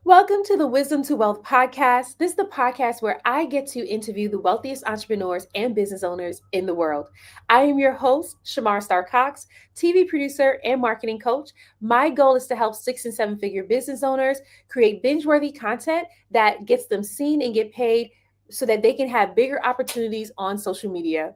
Welcome to the Wisdom to Wealth podcast. This is the podcast where I get to interview the wealthiest entrepreneurs and business owners in the world. I am your host, Shamar Star Cox, TV producer and marketing coach. My goal is to help 6 and 7 figure business owners create binge worthy content that gets them seen and get paid so that they can have bigger opportunities on social media.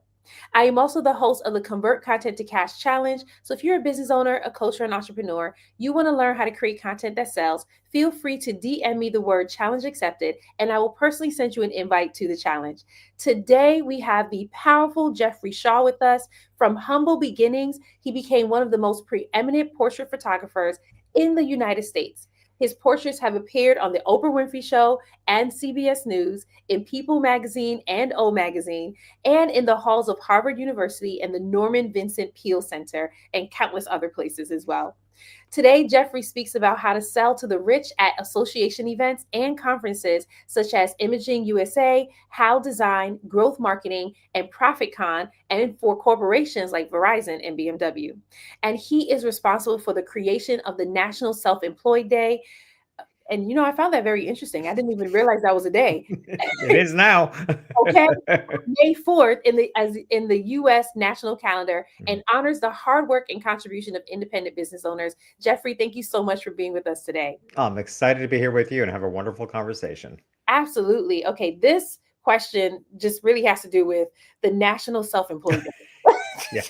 I am also the host of the Convert Content to Cash Challenge. So if you're a business owner, a coach, or an entrepreneur, you want to learn how to create content that sells, feel free to DM me the word challenge accepted, and I will personally send you an invite to the challenge. Today, we have the powerful Jeffrey Shaw with us. From humble beginnings, he became one of the most preeminent portrait photographers in the United States. His portraits have appeared on The Oprah Winfrey Show and CBS News, in People Magazine and O Magazine, and in the halls of Harvard University and the Norman Vincent Peale Center, and countless other places as well. Today, Jeffrey speaks about how to sell to the rich at association events and conferences such as Imaging USA, How Design, Growth Marketing, and ProfitCon, and for corporations like Verizon and BMW. And he is responsible for the creation of the National Self-Employed Day. And I found that very interesting. I didn't even realize that was a day. It is now. Okay, May 4th in the US national calendar, and honors the hard work and contribution of independent business owners. Jeffrey, thank you so much for being with us today. I'm excited to be here with you and have a wonderful conversation. Absolutely. Okay, this question just really has to do with the National Self-Employed Day. Yeah.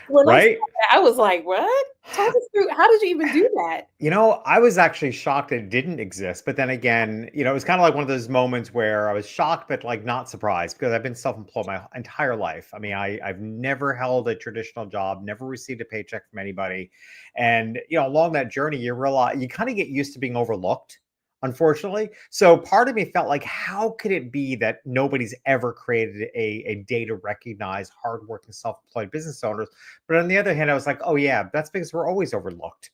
When I saw Right? that, I was like, what? Talk us through, how did you even do that? I was actually shocked that it didn't exist. But then again, it was kind of like one of those moments where I was shocked, but like not surprised because I've been self-employed my entire life. I mean, I've never held a traditional job, never received a paycheck from anybody. And, along that journey, you realize you kind of get used to being overlooked, unfortunately. So part of me felt like, how could it be that nobody's ever created a day to recognize hardworking self-employed business owners? But on the other hand, I was like, oh yeah, that's because we're always overlooked.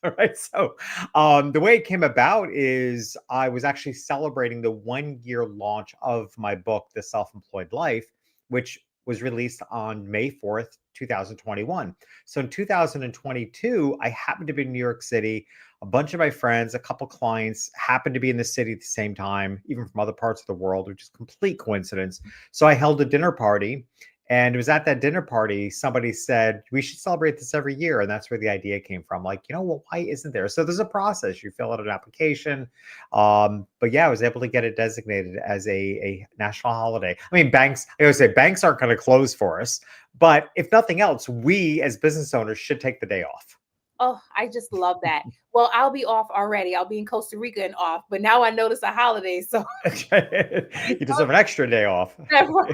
All right. So the way it came about is I was actually celebrating the 1 year launch of my book, The Self-Employed Life, which was released on May 4th, 2021. So in 2022, I happened to be in New York City. A bunch of my friends, a couple clients happened to be in the city at the same time, even from other parts of the world, which is complete coincidence. So I held a dinner party. And it was at that dinner party, somebody said, we should celebrate this every year. And that's where the idea came from. Like, well, why isn't there? So there's a process. You fill out an application. But yeah, I was able to get it designated as a national holiday. I mean, I always say banks aren't going to close for us. But if nothing else, we as business owners should take the day off. Oh, I just love that. Well, I'll be off already. I'll be in Costa Rica and off, but now I notice a holiday. So You deserve an extra day off. Well,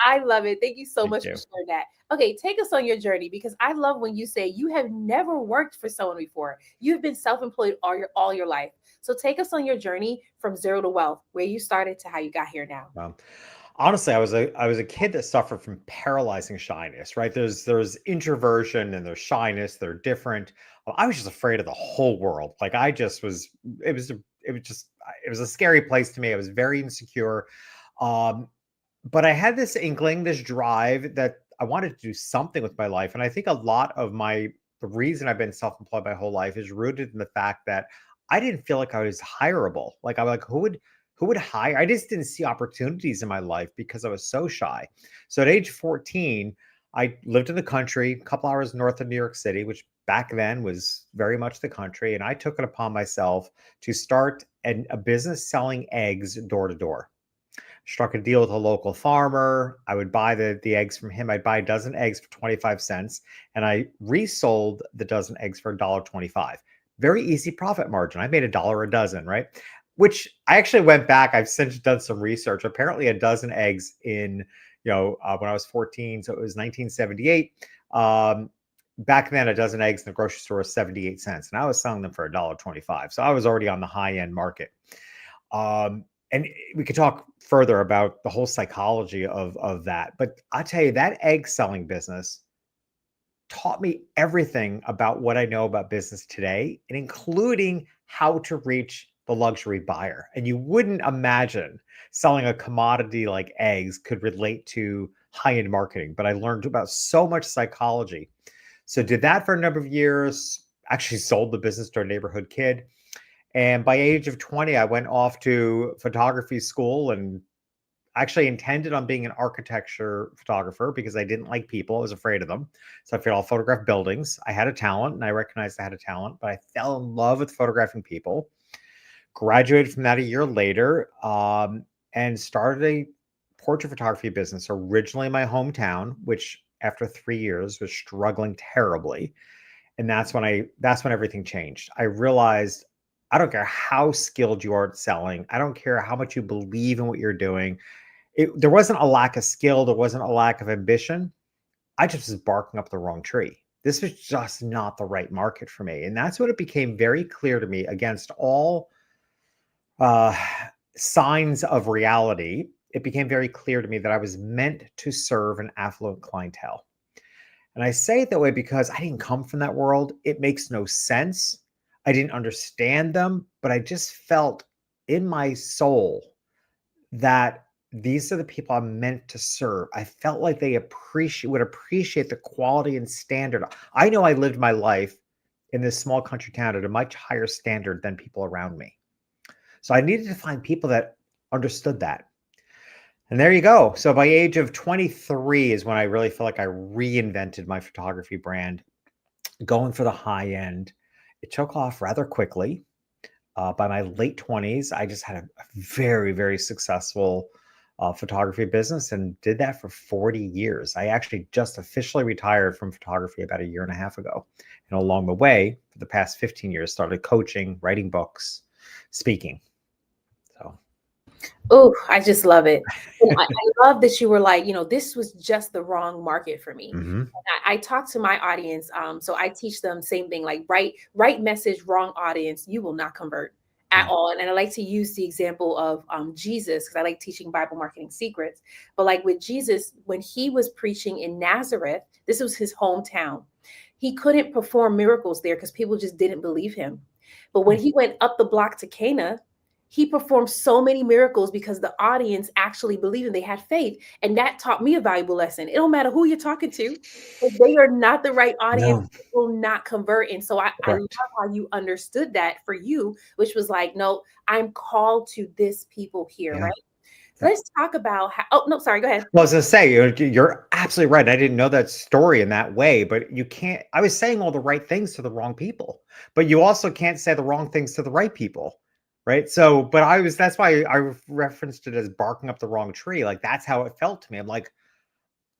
I love it. Thank you so Thank much for you. sharing that. Okay, take us on your journey because I love when you say you have never worked for someone before. You've been self-employed all your life. So take us on your journey from zero to wealth, where you started to how you got here now. Wow. Honestly, I was a kid that suffered from paralyzing shyness, right? There's introversion and there's shyness. They're different. I was just afraid of the whole world. Like I just was. It was a scary place to me. I was very insecure. Um, but I had this inkling, this drive that I wanted to do something with my life. And I think a lot of the reason I've been self-employed my whole life is rooted in the fact that I didn't feel like I was hireable. Like I'm like, who would hire? I just didn't see opportunities in my life because I was so shy. So at age 14, I lived in the country, a couple hours north of New York City, which back then was very much the country. And I took it upon myself to start a business selling eggs door to door. Struck a deal with a local farmer. I would buy the eggs from him. I'd buy a dozen eggs for 25 cents and I resold the dozen eggs for $1.25. Very easy profit margin. I made $1 a dozen, right? Which I actually went back. I've since done some research. Apparently a dozen eggs when I was 14, so it was 1978. Back then, a dozen eggs in the grocery store was 78 cents, and I was selling them for $1.25. So I was already on the high end market. And we could talk further about the whole psychology of that. But I tell you, that egg selling business taught me everything about what I know about business today, and including how to reach the luxury buyer. And you wouldn't imagine selling a commodity like eggs could relate to high-end marketing, but I learned about so much psychology. So did that for a number of years, actually sold the business to a neighborhood kid. And by age of 20, I went off to photography school and actually intended on being an architecture photographer because I didn't like people. I was afraid of them. So I figured I'll photograph buildings. I had a talent and I recognized I had a talent, but I fell in love with photographing people. Graduated from that a year later, and started a portrait photography business originally in my hometown, which after 3 years was struggling terribly. And that's when everything changed. I realized I don't care how skilled you are at selling. I don't care how much you believe in what you're doing. There wasn't a lack of skill. There wasn't a lack of ambition. I just was barking up the wrong tree. This was just not the right market for me. And that's when it became very clear to me, against all uh, signs of reality, it became very clear to me that I was meant to serve an affluent clientele. And I say it that way because I didn't come from that world. It makes no sense. I didn't understand them, but I just felt in my soul that these are the people I'm meant to serve. I felt like they would appreciate the quality and standard. I know I lived my life in this small country town at a much higher standard than people around me. So I needed to find people that understood that. And there you go. So by age of 23 is when I really feel like I reinvented my photography brand, going for the high end. It took off rather quickly. By my late 20s, I just had a very, very successful photography business and did that for 40 years. I actually just officially retired from photography about a year and a half ago. And along the way, for the past 15 years, started coaching, writing books, speaking. So, Oh, I just love it. And I love that you were like, this was just the wrong market for me. mhm, I talk to my audience, so I teach them same thing, like right message, wrong audience, you will not convert at yeah, all. And I like to use the example of Jesus because I like teaching Bible marketing secrets. But like with Jesus, when he was preaching in Nazareth, this was his hometown. He couldn't perform miracles there because people just didn't believe him. But when he went up the block to Cana, he performed so many miracles because the audience actually believed and they had faith. And that taught me a valuable lesson. It don't matter who you're talking to, if they are not the right audience, no, it will not convert. And so I love correct. how you understood that for you, which was like, no, I'm called to this people here, Yeah. right? Yeah. Let's talk about how, oh, no, sorry, go ahead. Well, I was gonna say, you're absolutely right. I didn't know that story in that way, but you can't. I was saying all the right things to the wrong people, but you also can't say the wrong things to the right people, right? So, but that's why I referenced it as barking up the wrong tree. Like that's how it felt to me. I'm like,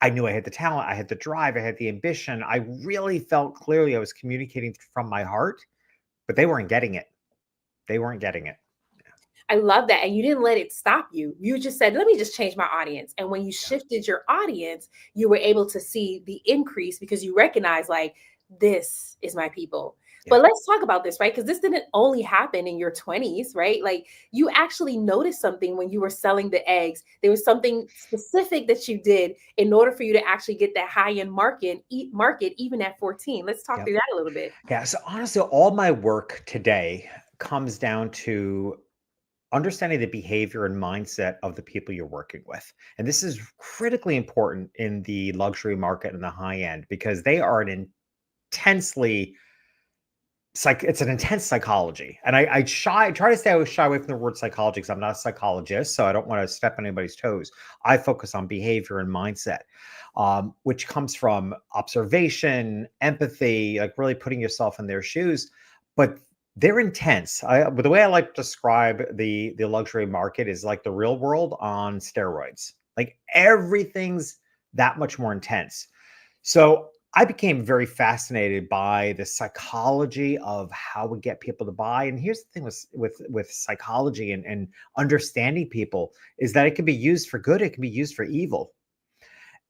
I knew I had the talent, I had the drive, I had the ambition. I really felt clearly I was communicating from my heart, but they weren't getting it. They weren't getting it. I love that. And you didn't let it stop you. You just said, let me just change my audience. And when you Yeah. shifted your audience, you were able to see the increase because you recognize, like, this is my people. Yeah. But let's talk about this, right? Because this didn't only happen in your 20s, right? Like, you actually noticed something when you were selling the eggs. There was something specific that you did in order for you to actually get that high end market even at 14. Let's talk Yeah. through that a little bit. Yeah. So honestly, all my work today comes down to understanding the behavior and mindset of the people you're working with. And this is critically important in the luxury market and the high end because they are an intensely it's an intense psychology. And I try to stay shy away from the word psychology because I'm not a psychologist, so I don't want to step on anybody's toes. I focus on behavior and mindset, which comes from observation, empathy, like really putting yourself in their shoes. But they're intense. But the way I like to describe the luxury market is like the real world on steroids. Like everything's that much more intense. So I became very fascinated by the psychology of how we get people to buy. And here's the thing with psychology and understanding people is that it can be used for good, it can be used for evil.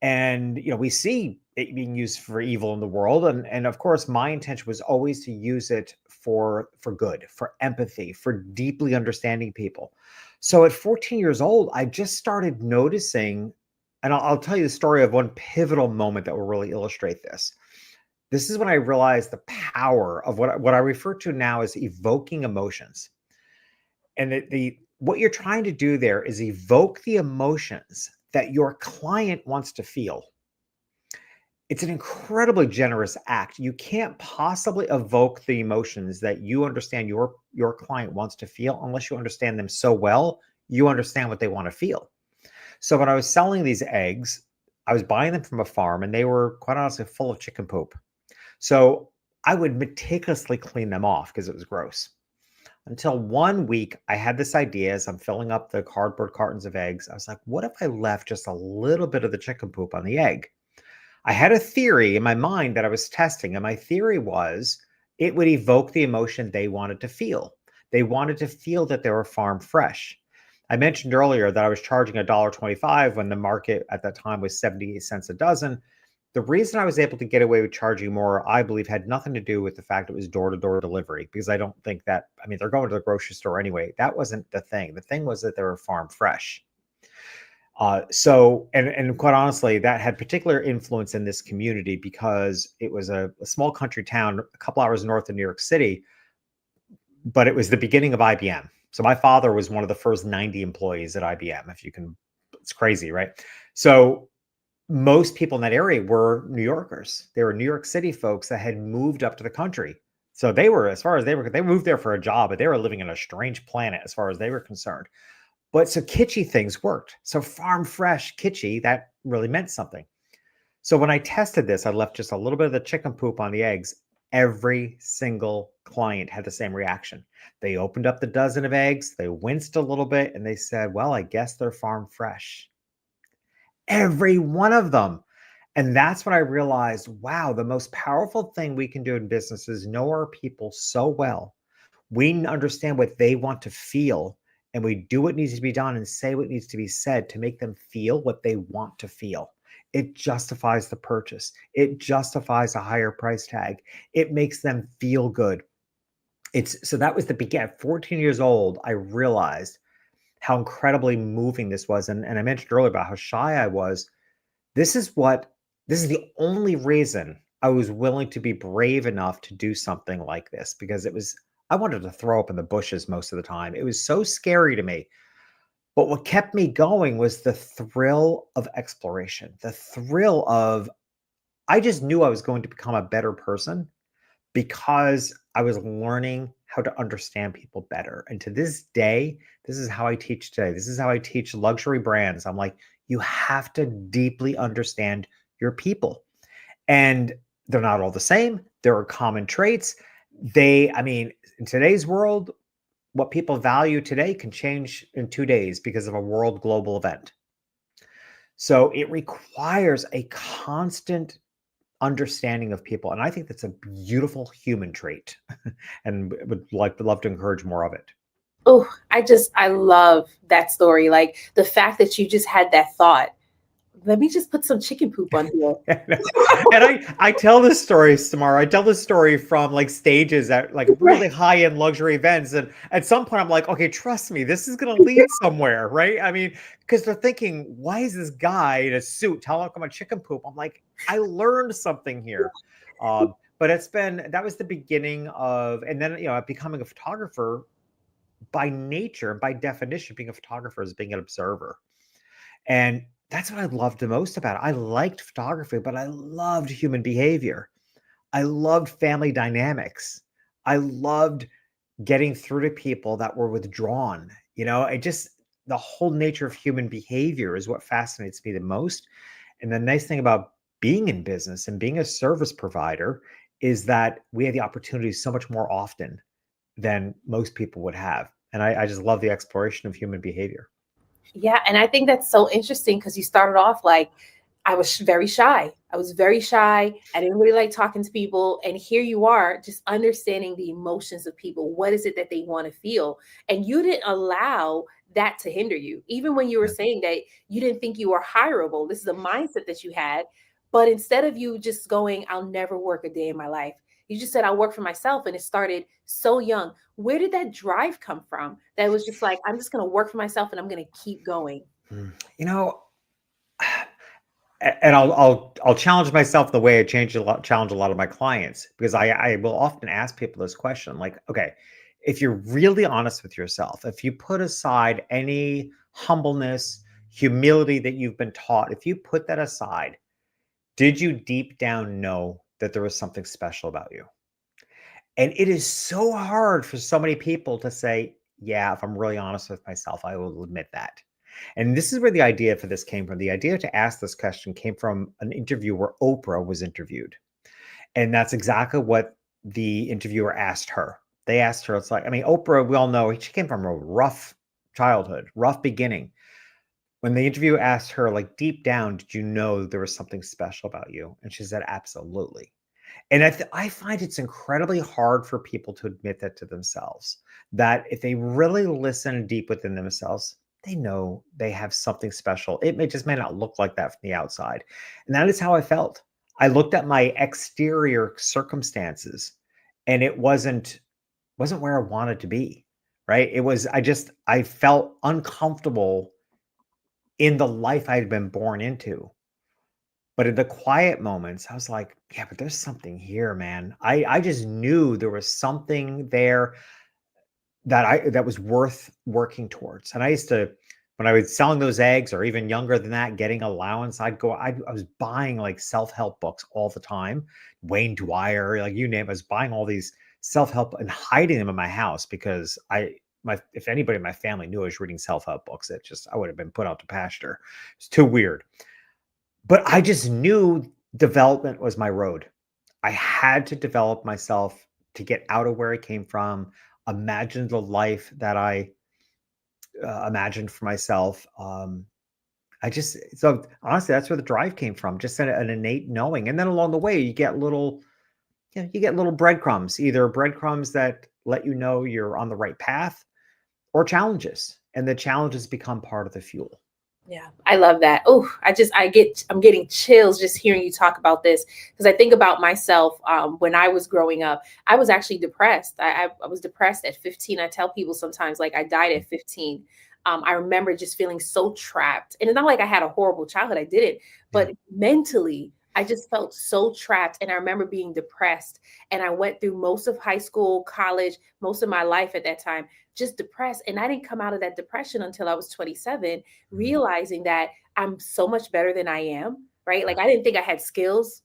And we see it being used for evil in the world. And of course, my intention was always to use it for good, for empathy, for deeply understanding people. So at 14 years old, I just started noticing, and I'll tell you the story of one pivotal moment that will really illustrate this. This is when I realized the power of what I refer to now as evoking emotions. And the what you're trying to do there is evoke the emotions that your client wants to feel. it's an incredibly generous act. You can't possibly evoke the emotions that you understand your client wants to feel unless you understand them so well, you understand what they want to feel. So when I was selling these eggs, I was buying them from a farm and they were quite honestly full of chicken poop. So I would meticulously clean them off because it was gross. Until one week, I had this idea as I'm filling up the cardboard cartons of eggs. I was like, what if I left just a little bit of the chicken poop on the egg? I had a theory in my mind that I was testing, and my theory was it would evoke the emotion they wanted to feel. They wanted to feel that they were farm fresh. I mentioned earlier that I was charging $1.25 when the market at that time was 78 cents a dozen. The reason I was able to get away with charging more, I believe, had nothing to do with the fact it was door to door delivery, because I don't think that, I mean, they're going to the grocery store anyway. That wasn't the thing. The thing was that they were farm fresh. And quite honestly, that had particular influence in this community because it was a small country town a couple hours north of New York City, but it was the beginning of IBM. So my father was one of the first 90 employees at IBM. If you can, it's crazy, right? So most people in that area were New Yorkers. They were New York City folks that had moved up to the country. So they were, as far as they moved there for a job, but they were living in a strange planet as far as they were concerned. But so kitschy things worked. So farm fresh, kitschy, that really meant something. So when I tested this, I left just a little bit of the chicken poop on the eggs. Every single client had the same reaction. They opened up the dozen of eggs, they winced a little bit, and they said, well, I guess they're farm fresh. Every one of them. And that's when I realized, wow, the most powerful thing we can do in business is know our people so well. We understand what they want to feel, and we do what needs to be done and say what needs to be said to make them feel what they want to feel. It justifies the purchase. It justifies a higher price tag. It makes them feel good. It's so that was the beginning. At 14 years old, I realized how incredibly moving this was. And I mentioned earlier about how shy I was. This is what this is the only reason I was willing to be brave enough to do something like this, because I wanted to throw up in the bushes most of the time. It was so scary to me. But what kept me going was the thrill of exploration, the thrill of I just knew I was going to become a better person because I was learning how to understand people better. And to this day, this is how I teach today. This is how I teach luxury brands. I'm like, you have to deeply understand your people. And they're not all the same. There are common traits. I mean, in today's world, what people value today can change in 2 days because of a world global event. So it requires a constant understanding of people. And I think that's a beautiful human trait and would love to encourage more of it. Oh, I love that story. Like the fact that you just had that thought. Let me just put some chicken poop on here. And I tell this story, Samara. I tell this story from like stages at like really Right. high end luxury events. And at some point, I'm like, okay, trust me, this is going to lead somewhere, right? I mean, because they're thinking, why is this guy in a suit telling about chicken poop? I'm like, I learned something here. But that was the beginning of, and then, becoming a photographer by nature, by definition, being a photographer is being an observer. And that's what I loved the most about it. I liked photography, but I loved human behavior. I loved family dynamics. I loved getting through to people that were withdrawn. The whole nature of human behavior is what fascinates me the most. And the nice thing about being in business and being a service provider is that we have the opportunity so much more often than most people would have. And I just love the exploration of human behavior. Yeah, and I think that's so interesting because you started off like I was very shy. I was very shy. I didn't really like talking to people. And here you are, just understanding the emotions of people. What is it that they want to feel? And you didn't allow that to hinder you. Even when you were Yeah. saying that you didn't think you were hireable, this is a mindset that you had. But instead of you just going, I'll never work a day in my life, you just said, I'll work for myself. And it started so young. Where did that drive come from? That was just like, I'm just going to work for myself and I'm going to keep going. Mm. You know, and I'll challenge myself the way I challenge a lot of my clients, because I will often ask people this question, like, okay, if you're really honest with yourself, if you put aside any humbleness, humility that you've been taught, if you put that aside, Did you deep down know that there was something special about you? And it is so hard for so many people to say, yeah, if I'm really honest with myself, I will admit that. And this is where the idea for this came from. The idea to ask this question came from an interview where Oprah was interviewed. And that's exactly what the interviewer asked her. They asked her, it's like, I mean, Oprah, we all know she came from a rough childhood, rough beginning. When the interviewer asked her, like, deep down, did you know there was something special about you? And she said, absolutely. And I find it's incredibly hard for people to admit that to themselves, that if they really listen deep within themselves, they know they have something special. It may not look like that from the outside. And that is how I felt. I looked at my exterior circumstances and it wasn't where I wanted to be. Right. I felt uncomfortable in the life I had been born into. But in the quiet moments, I was like, yeah, but there's something here, man. I just knew there was something there that was worth working towards. And I used to, when I was selling those eggs or even younger than that, getting allowance, I was buying like self-help books all the time. Wayne Dwyer, like you name it, I was buying all these self-help and hiding them in my house because if anybody in my family knew I was reading self-help books, I would have been put out to pasture. It's too weird. But I just knew development was my road. I had to develop myself to get out of where I came from, imagine the life that I imagined for myself. So honestly, that's where the drive came from, just an innate knowing. And then along the way, you get little breadcrumbs, either breadcrumbs that let you know you're on the right path or challenges. And the challenges become part of the fuel. Yeah, I love that. Oh, I'm getting chills just hearing you talk about this because I think about myself when I was growing up. I was actually depressed. I was depressed at 15. I tell people sometimes like I died at 15. I remember just feeling so trapped, and it's not like I had a horrible childhood. I didn't, Yeah. but mentally. I just felt so trapped. And I remember being depressed. And I went through most of high school, college, most of my life at that time, just depressed. And I didn't come out of that depression until I was 27, Mhm. realizing that I'm so much better than I am. Right. Yeah. Like I didn't think I had skills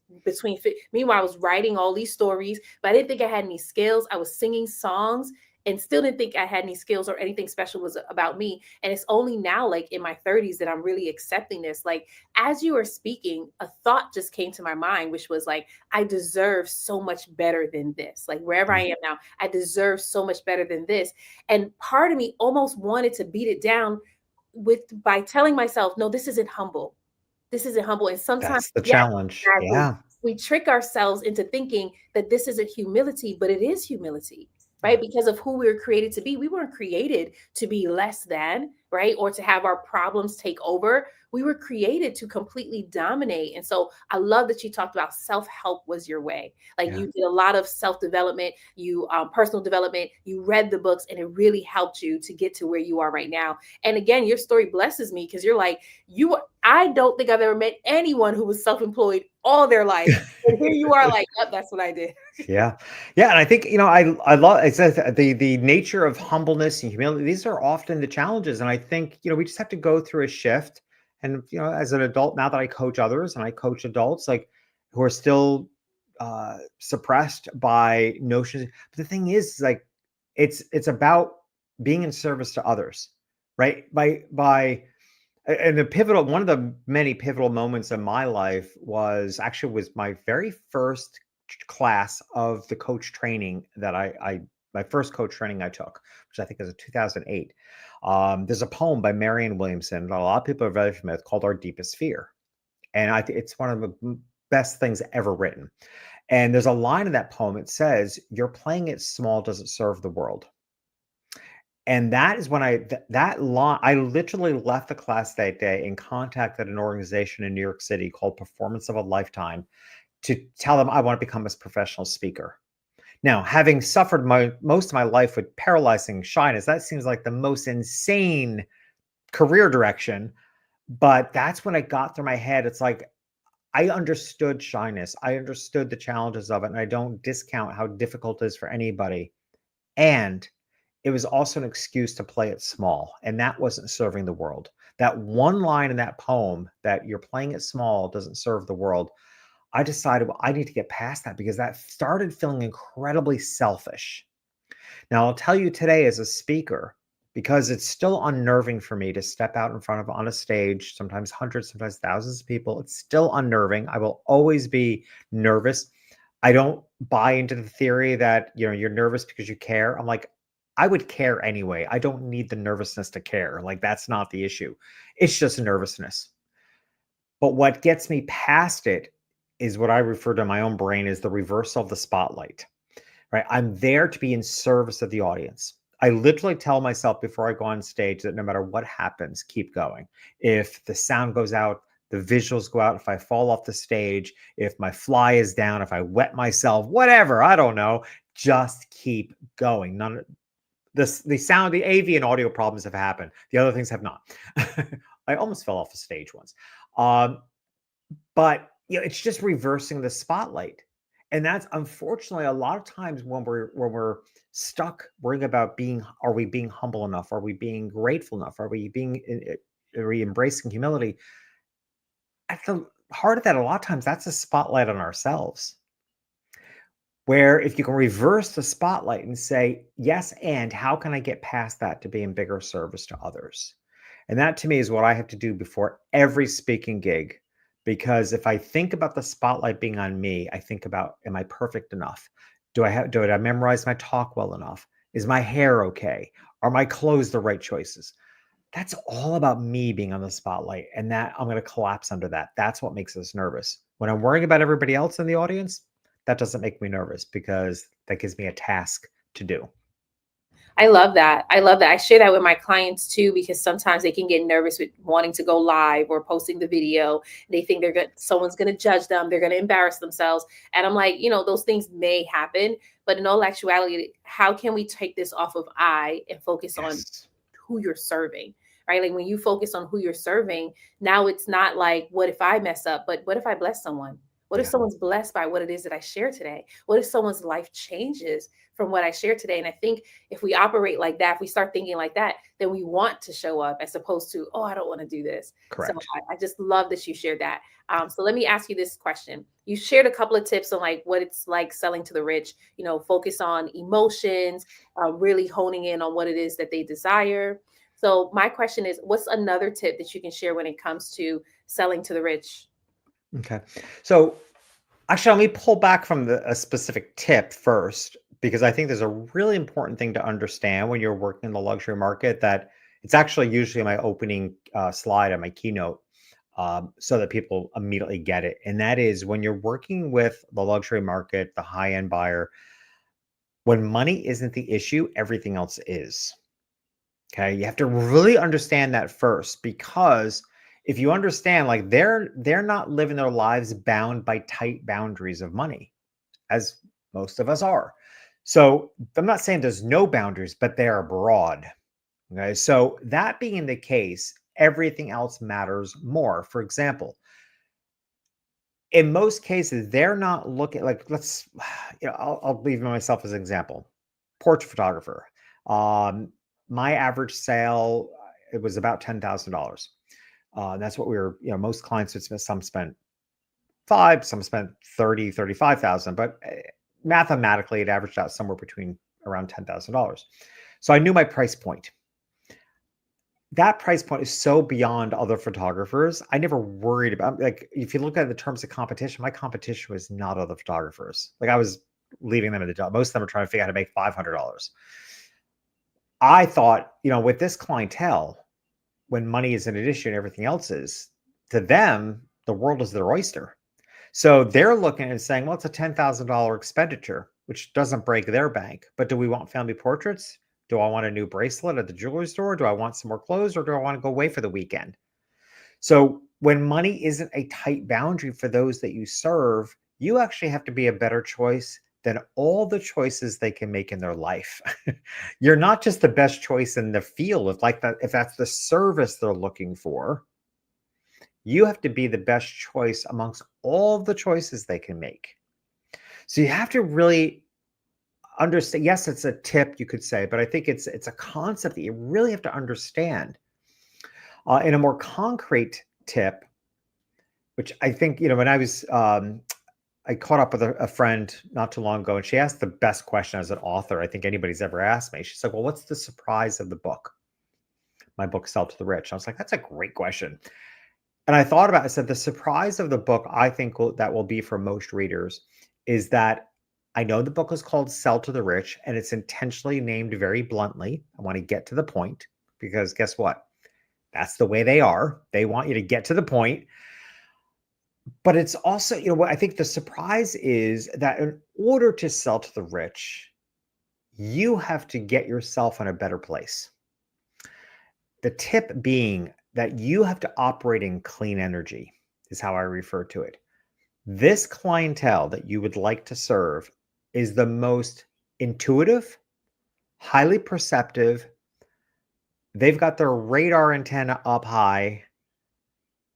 meanwhile, I was writing all these stories, but I didn't think I had any skills. I was singing songs and still didn't think I had any skills or anything special was about me. And it's only now, like in my 30s, that I'm really accepting this. Like, as you were speaking, a thought just came to my mind, which was like, I deserve so much better than this. Like, wherever I Mhm. am now, I deserve so much better than this. And part of me almost wanted to beat it down by telling myself, no, this isn't humble. This isn't humble. And sometimes, That's the yes, challenge. exactly. Yeah. We trick ourselves into thinking that this isn't humility, but it is humility, Yeah. right? Because of who we were created to be. We weren't created to be less than, right? Or to have our problems take over. We were created to completely dominate. And so I love that you talked about self-help was your way. Like Yeah. you did a lot of self-development, you personal development, you read the books, and it really helped you to get to where you are right now. And again, your story blesses me because you're like, I don't think I've ever met anyone who was self-employed all their life. And here you are like, yep, that's what I did. Yeah. Yeah, and I think, I love it says the nature of humbleness and humility, these are often the challenges, and I think, we just have to go through a shift, and, as an adult, now that I coach others and I coach adults, like, who are still, suppressed by notions, but the thing is, like, it's about being in service to others, right? And one of the many pivotal moments in my life was my very first class of the coach training that my first coach training I took, which I think is in 2008. There's a poem by Marianne Williamson that a lot of people are very familiar with called "Our Deepest Fear," and it's one of the best things ever written. And there's a line in that poem. It says, "Your playing it small doesn't serve the world." And that is when that line, I literally left the class that day and contacted an organization in New York City called Performance of a Lifetime to tell them I want to become a professional speaker. Now, having suffered most of my life with paralyzing shyness, that seems like the most insane career direction. But that's when it got through my head. It's like I understood shyness. I understood the challenges of it. And I don't discount how difficult it is for anybody. And it was also an excuse to play it small, and that wasn't serving the world. That one line in that poem, that "you're playing it small doesn't serve the world," I decided, well, I need to get past that because that started feeling incredibly selfish. Now, I'll tell you today as a speaker, because it's still unnerving for me to step out in front of on a stage, sometimes hundreds, sometimes thousands of people. It's still unnerving. I will always be nervous. I don't buy into the theory that, you're nervous because you care. I'm like, I would care anyway. I don't need the nervousness to care. Like, that's not the issue. It's just nervousness. But what gets me past it is what I refer to in my own brain as the reversal of the spotlight, right? I'm there to be in service of the audience. I literally tell myself before I go on stage that no matter what happens, keep going. If the sound goes out, the visuals go out, if I fall off the stage, if my fly is down, if I wet myself, whatever, I don't know, just keep going. The sound, the AV and audio problems have happened. The other things have not. I almost fell off the stage once. Um, but it's just reversing the spotlight. And that's unfortunately a lot of times when we're stuck worrying about are we being humble enough? Are we being grateful enough? Are we embracing humility? At the heart of that, a lot of times that's a spotlight on ourselves. Where if you can reverse the spotlight and say, yes, and how can I get past that to be in bigger service to others? And that to me is what I have to do before every speaking gig. Because if I think about the spotlight being on me, I think about, am I perfect enough? Did I memorize my talk well enough? Is my hair okay? Are my clothes the right choices? That's all about me being on the spotlight. And that I'm going to collapse under that. That's what makes us nervous. When I'm worrying about everybody else in the audience, that doesn't make me nervous because that gives me a task to do. I love that. I love that. I share that with my clients too, because sometimes they can get nervous with wanting to go live or posting the video. They think someone's going to judge them. They're going to embarrass themselves. And I'm like, those things may happen, but in all actuality, how can we take this off of I and focus on Yes. who you're serving? Right? Like when you focus on who you're serving, now it's not like, what if I mess up, but what if I bless someone? What if Yeah. someone's blessed by what it is that I share today? What if someone's life changes from what I share today? And I think if we operate like that, if we start thinking like that, then we want to show up as opposed to, oh, I don't want to do this. So Correct. I just love that you shared that. So let me ask you this question. You shared a couple of tips on like what it's like selling to the rich, focus on emotions, really honing in on what it is that they desire. So my question is, what's another tip that you can share when it comes to selling to the rich? Okay. So actually, let me pull back from a specific tip first, because I think there's a really important thing to understand when you're working in the luxury market that it's actually usually my opening slide on my keynote, so that people immediately get it. And that is when you're working with the luxury market, the high-end buyer, when money isn't the issue, everything else is. Okay, you have to really understand that first, because if you understand, like they're not living their lives bound by tight boundaries of money, as most of us are. So I'm not saying there's no boundaries, but they are broad. Okay, so that being the case, everything else matters more. For example, in most cases, they're not looking like, let's, I'll leave myself as an example. Portrait photographer. Um, my average sale, it was about $10,000. That's what we were, most clients would spend, some spent five, some spent 30, 35,000, but mathematically it averaged out somewhere between around $10,000. So I knew my price point. That price point is so beyond other photographers. I never worried about, like, if you look at the terms of competition, my competition was not other photographers. Like I was leaving them in the job. Most of them are trying to figure out how to make $500. I thought, with this clientele, when money is an issue and everything else is, to them, the world is their oyster. So they're looking and saying, well, it's a $10,000 expenditure, which doesn't break their bank. But do we want family portraits? Do I want a new bracelet at the jewelry store? Do I want some more clothes, or do I want to go away for the weekend? So when money isn't a tight boundary for those that you serve, you actually have to be a better choice than all the choices they can make in their life. You're not just the best choice in the field. If that's the service they're looking for, you have to be the best choice amongst all the choices they can make. So you have to really understand. Yes, it's a tip, you could say, but I think it's a concept that you really have to understand. In a more concrete tip, which I think, when I was I caught up with a friend not too long ago, and she asked the best question as an author I think anybody's ever asked me. She's like, "Well, what's the surprise of the book? My book, Sell to the Rich." I was like, "That's a great question." And I thought about it. I said, the surprise of the book, I think that will be for most readers, is that I know the book is called Sell to the Rich, and it's intentionally named very bluntly. I want to get to the point because guess what? That's the way they are. They want you to get to the point. But it's also, what I think the surprise is that in order to sell to the rich, you have to get yourself in a better place. The tip being that you have to operate in clean energy, is how I refer to it. This clientele that you would like to serve is the most intuitive, highly perceptive. They've got their radar antenna up high.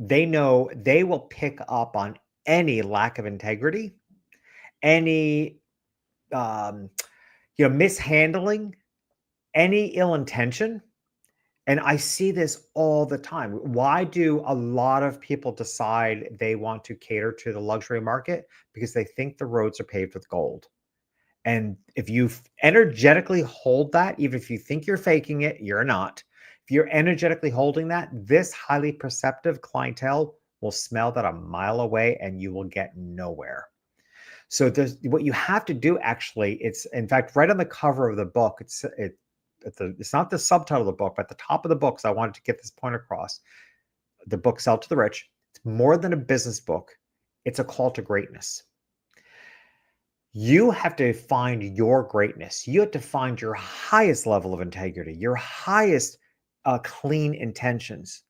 They know they will pick up on any lack of integrity, any mishandling, any ill intention. And I see this all the time. Why do a lot of people decide they want to cater to the luxury market? Because they think the roads are paved with gold. And if you energetically hold that, even if you think you're faking it, you're not. If you're energetically holding that, this highly perceptive clientele will smell that a mile away and you will get nowhere. So what you have to do actually, it's in fact right on the cover of the book, it's not the subtitle of the book, but at the top of the book, because I wanted to get this point across. The book Sell to the Rich. It's more than a business book. It's a call to greatness. You have to find your greatness. You have to find your highest level of integrity, your highest clean intentions.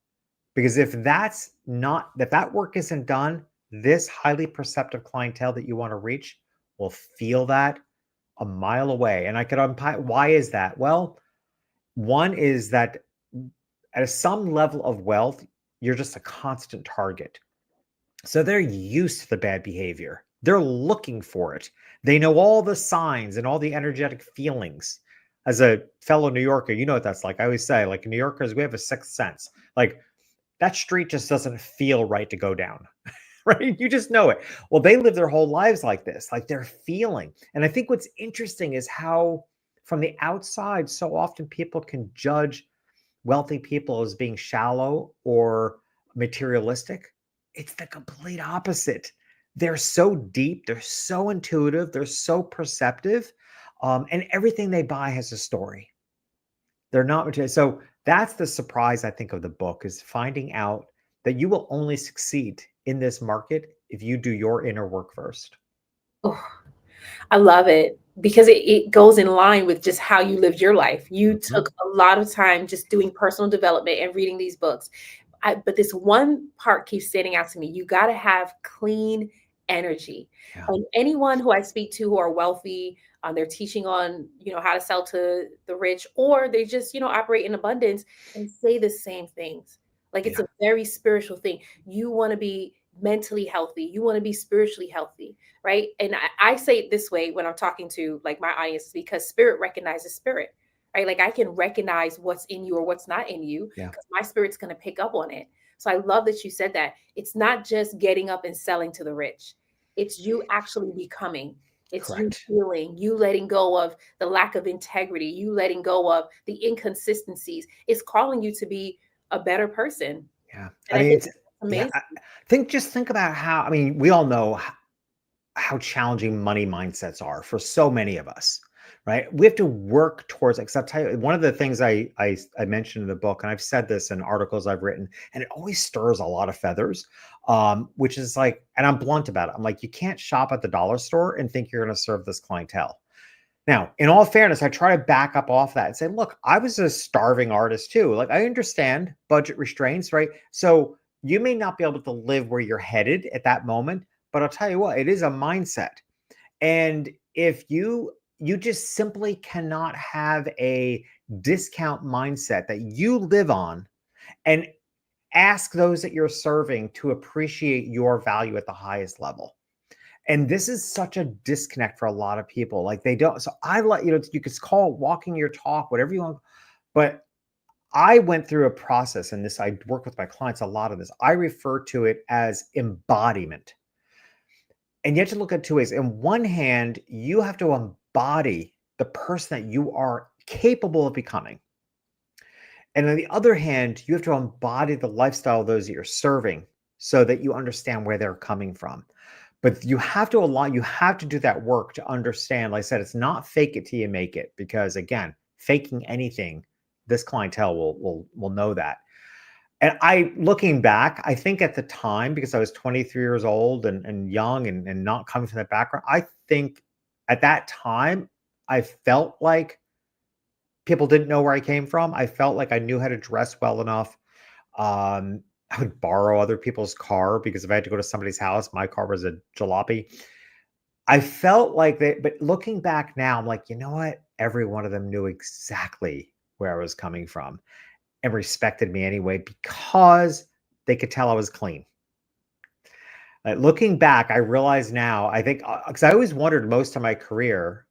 Because if that work isn't done, this highly perceptive clientele that you want to reach will feel that a mile away. And I could unpack, why is that? Well, one is that at some level of wealth, you're just a constant target. So they're used to the bad behavior. They're looking for it. They know all the signs and all the energetic feelings. As a fellow New Yorker, you know what that's like. I always say, like, New Yorkers, we have a sixth sense. Like, that street just doesn't feel right to go down, right? You just know it. Well, they live their whole lives like this, like they're feeling. And I think what's interesting is how, from the outside, so often people can judge wealthy people as being shallow or materialistic. It's the complete opposite. They're so deep, they're so intuitive, they're so perceptive, and everything they buy has a story. They're not material. So that's the surprise, I think, of the book, is finding out that you will only succeed in this market if you do your inner work first. Oh, I love it because it goes in line with just how you lived your life. You Mhm. took a lot of time just doing personal development and reading these books. But this one part keeps standing out to me. You got to have clean energy. Yeah. And anyone who I speak to who are wealthy, they're teaching on, how to sell to the rich, or they just, operate in abundance and say the same things. Like it's Yeah. a very spiritual thing. You want to be mentally healthy. You want to be spiritually healthy, right? And I say it this way when I'm talking to like my audience, because spirit recognizes spirit, right? Like I can recognize what's in you or what's not in you Yeah. because my spirit's going to pick up on it. So I love that you said that. It's not just getting up and selling to the rich. It's you actually becoming. It's you Correct. healing, you letting go of the lack of integrity, you letting go of the inconsistencies. It's calling you to be a better person. Yeah. And I I mean, think it's, that's yeah. amazing. Think about how, I mean, we all know how challenging money mindsets are for so many of us, right? We have to work towards it. Because I'll tell you, one of the things I mentioned in the book, and I've said this in articles I've written, and it always stirs a lot of feathers, which is like, and I'm blunt about it. I'm like, you can't shop at the dollar store and think you're going to serve this clientele. Now, in all fairness, I try to back up off that and say, look, I was a starving artist too. Like, I understand budget restraints, right? So you may not be able to live where you're headed at that moment, but I'll tell you what, it is a mindset. And if you just simply cannot have a discount mindset that you live on and ask those that you're serving to appreciate your value at the highest level. And this is such a disconnect for a lot of people. Like they don't. So I let you could call it walking your talk, whatever you want. But I went through a process, and this I work with my clients a lot of this. I refer to it as embodiment. And you have to look at two ways. In one hand, you have to embody the person that you are capable of becoming. And on the other hand, you have to embody the lifestyle of those that you're serving so that you understand where they're coming from. But you have to you have to do that work to understand. Like I said, it's not fake it till you make it, because again, faking anything, this clientele will know that. And looking back, I think at the time, because I was 23 years old and young and not coming from that background, I think at that time, I felt like people didn't know where I came from. I felt like I knew how to dress well enough. I would borrow other people's car because if I had to go to somebody's house, my car was a jalopy. I felt like they, but looking back now, I'm like, you know what? Every one of them knew exactly where I was coming from and respected me anyway because they could tell I was clean. Looking back, I realize now, I think, because I always wondered most of my career,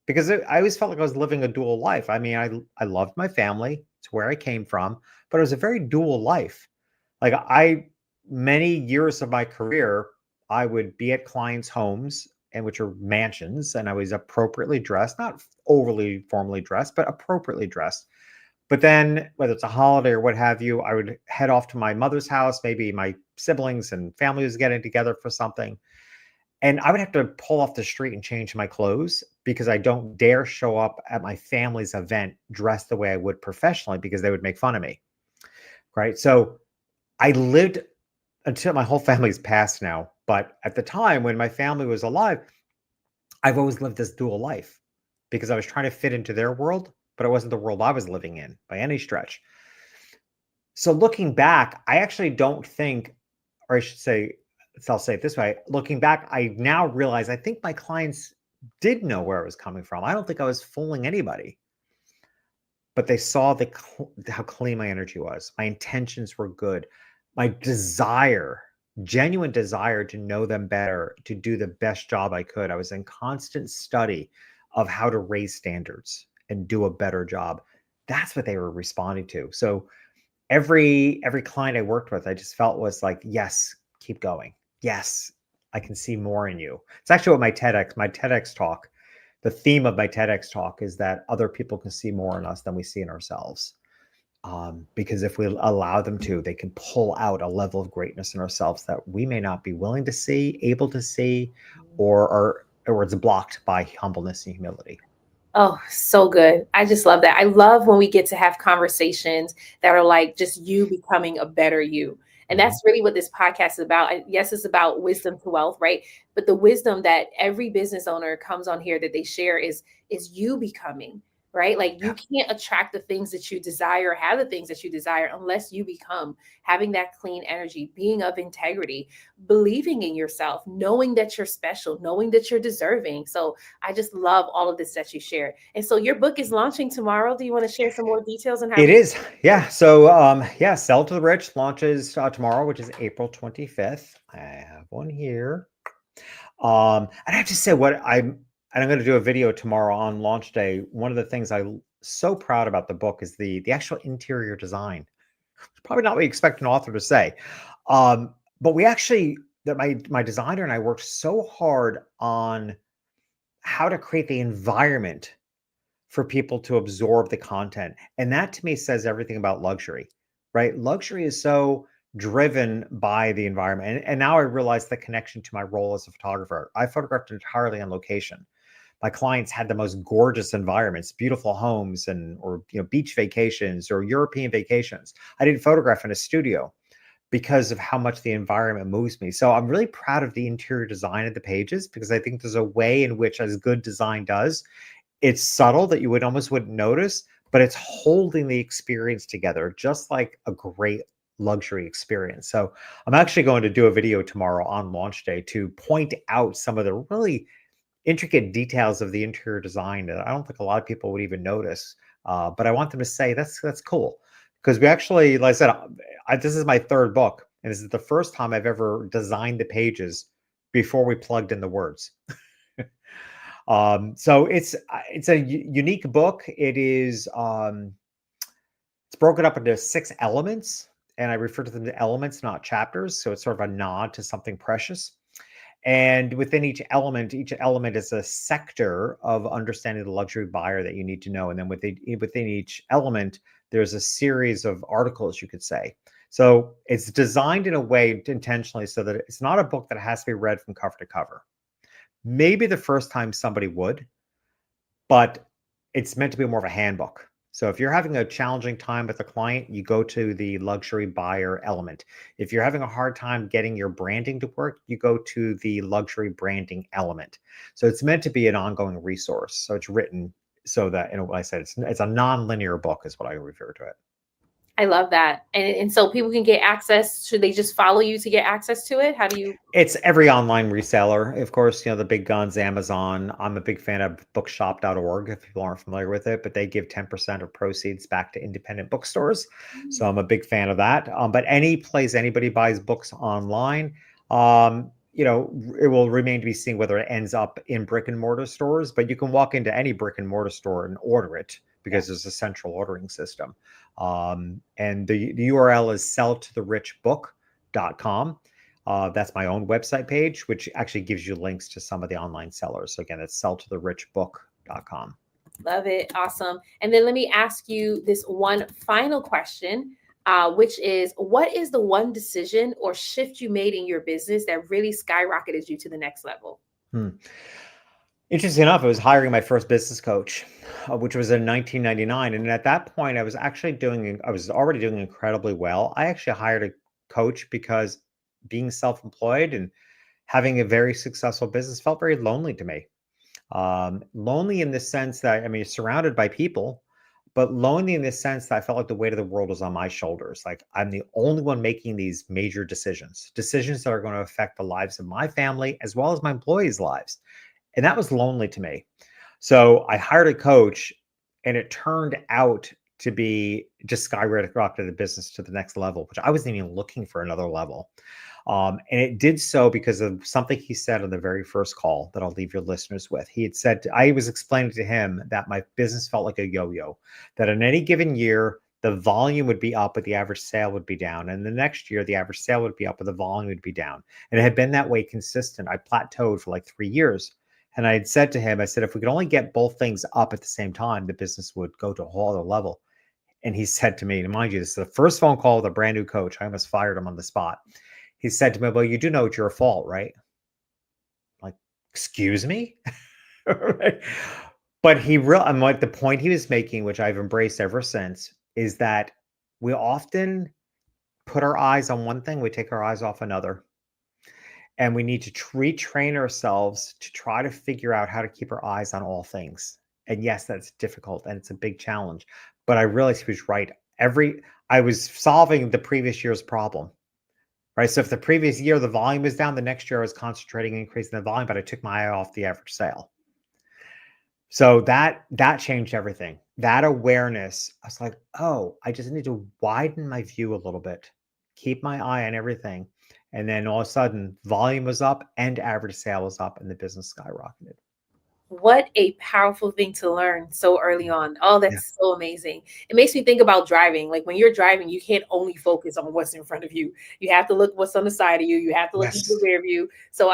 because I always felt like I was living a dual life. I mean, I loved my family. It's where I came from, but it was a very dual life. Like many years of my career, I would be at clients' homes, and which are mansions, and I was appropriately dressed, not overly formally dressed, but appropriately dressed. But then, whether it's a holiday or what have you, I would head off to my mother's house. Maybe my siblings and family was getting together for something. And I would have to pull off the street and change my clothes because I don't dare show up at my family's event dressed the way I would professionally because they would make fun of me. Right. So I lived until my whole family's passed now. But at the time when my family was alive, I've always lived this dual life because I was trying to fit into their world, but it wasn't the world I was living in by any stretch. So looking back, I actually don't think, or I should say, so I'll say it this way. Looking back, I now realize I think my clients did know where I was coming from. I don't think I was fooling anybody, but they saw how clean my energy was. My intentions were good. My desire, genuine desire to know them better, to do the best job I could. I was in constant study of how to raise standards and do a better job. That's what they were responding to. So every client I worked with, I just felt was like, yes, keep going. Yes, I can see more in you. It's actually what my TEDx talk, the theme of my TEDx talk is that other people can see more in us than we see in ourselves. Because if we allow them to, they can pull out a level of greatness in ourselves that we may not be willing to see, able to see, or it's blocked by humbleness and humility. Oh, so good. I just love that. I love when we get to have conversations that are like just you becoming a better you. And Mhm. that's really what this podcast is about. Yes, it's about wisdom to wealth, right? But the wisdom that every business owner comes on here that they share is you becoming, right? Like you Yeah. can't attract the things that you desire, have the things that you desire unless you become having that clean energy, being of integrity, believing in yourself, knowing that you're special, knowing that you're deserving. So I just love all of this that you shared. And so your book is launching tomorrow. Do you want to share some more details on how It we? is. Yeah. So, yeah, Sell to the Rich launches tomorrow, which is April 25th. I have one here. And I have to say and I'm going to do a video tomorrow on launch day. One of the things I'm so proud about the book is the actual interior design. It's probably not what you expect an author to say. But we actually, that my designer and I worked so hard on how to create the environment for people to absorb the content. And that to me says everything about luxury, right? Luxury is so driven by the environment. And now I realize the connection to my role as a photographer. I photographed entirely on location. My clients had the most gorgeous environments, beautiful homes and or beach vacations or European vacations. I didn't photograph in a studio because of how much the environment moves me. So I'm really proud of the interior design of the pages because I think there's a way in which as good design does, it's subtle that you would almost wouldn't notice, but it's holding the experience together, just like a great luxury experience. So I'm actually going to do a video tomorrow on launch day to point out some of the really intricate details of the interior design that I don't think a lot of people would even notice. But I want them to say that's cool because we actually, like I said, this is my third book, and this is the first time I've ever designed the pages before we plugged in the words. So it's a unique book. It's broken up into 6 elements, and I refer to them as elements, not chapters. So it's sort of a nod to something precious. And within each element is a sector of understanding the luxury buyer that you need to know. And then within each element, there's a series of articles, you could say. So it's designed in a way intentionally so that it's not a book that has to be read from cover to cover. Maybe the first time somebody would, but it's meant to be more of a handbook. So if you're having a challenging time with a client, you go to the luxury buyer element. If you're having a hard time getting your branding to work, you go to the luxury branding element. So it's meant to be an ongoing resource. So it's written so that, I said, it's a non-linear book is what I refer to it. I love that. And so people can get access. Should they just follow you to get access to it? How do you? It's every online reseller. Of course, the big guns, Amazon. I'm a big fan of bookshop.org if people aren't familiar with it, but they give 10% of proceeds back to independent bookstores. So I'm a big fan of that. But any place anybody buys books online, it will remain to be seen whether it ends up in brick and mortar stores, but you can walk into any brick and mortar store and order it because there's a central ordering system. And the URL is selltotherichbook.com. That's my own website page, which actually gives you links to some of the online sellers. So again, it's selltotherichbook.com. Love it. Awesome. And then let me ask you this one final question, which is, what is the one decision or shift you made in your business that really skyrocketed you to the next level? Interesting enough, it was hiring my first business coach, which was in 1999. And at that point, I was already doing incredibly well. I actually hired a coach because being self-employed and having a very successful business felt very lonely to me. Lonely in the sense that, you're surrounded by people, but lonely in the sense that I felt like the weight of the world was on my shoulders. Like I'm the only one making these major decisions that are going to affect the lives of my family as well as my employees' lives. And that was lonely to me. So I hired a coach, and it turned out to be just skyrocketed the business to the next level, which I wasn't even looking for another level. And it did so because of something he said on the very first call that I'll leave your listeners with. He had said, I was explaining to him that my business felt like a yo-yo, that in any given year, the volume would be up, but the average sale would be down. And the next year, the average sale would be up, but the volume would be down. And it had been that way consistent. I plateaued for like 3 years. And I had said to him, I said, if we could only get both things up at the same time, the business would go to a whole other level. And he said to me, and mind you, this is the first phone call with a brand new coach. I almost fired him on the spot. He said to me, well, you do know it's your fault, right? I'm like, excuse me? But I'm like, the point he was making, which I've embraced ever since, is that we often put our eyes on one thing, we take our eyes off another. And we need to retrain ourselves to try to figure out how to keep our eyes on all things. And yes, that's difficult and it's a big challenge. But I realized he was right. I was solving the previous year's problem, right? So if the previous year the volume was down, the next year I was concentrating on increasing the volume, but I took my eye off the average sale. So that changed everything. That awareness, I was like, oh, I just need to widen my view a little bit, keep my eye on everything. And then all of a sudden, volume was up and average sale was up and the business skyrocketed. What a powerful thing to learn so early on. Oh, Yeah. that's so amazing. It makes me think about driving. Like when you're driving, you can't only focus on what's in front of you. You have to look what's on the side of you. You have to look in Yes. the rear view. So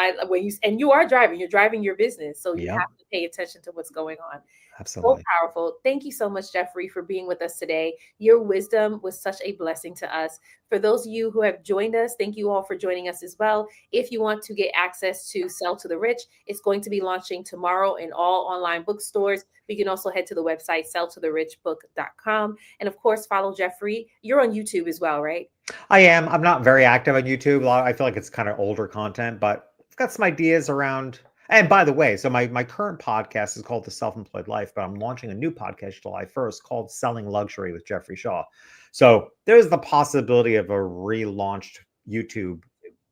you are driving, you're driving your business. So you Yep. have to pay attention to what's going on. So Absolutely. powerful. Thank you so much, Jeffrey, for being with us today. Your wisdom was such a blessing to us. For those of you who have joined us, thank you all for joining us as well. If you want to get access to Sell to the Rich, it's going to be launching tomorrow in all online bookstores. You can also head to the website, selltotherichbook.com. And of course, follow Jeffrey. You're on YouTube as well, right? I am. I'm not very active on YouTube. I feel like it's kind of older content, but I've got some ideas around. And by the way, so my current podcast is called The Self-Employed Life, but I'm launching a new podcast July 1st called Selling Luxury with Jeffrey Shaw. So there's the possibility of a relaunched YouTube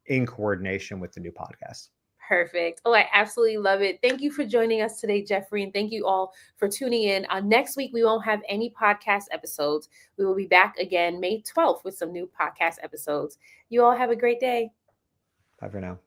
in coordination with the new podcast. Perfect. Oh, I absolutely love it. Thank you for joining us today, Jeffrey. And thank you all for tuning in. Next week, we won't have any podcast episodes. We will be back again May 12th with some new podcast episodes. You all have a great day. Bye for now.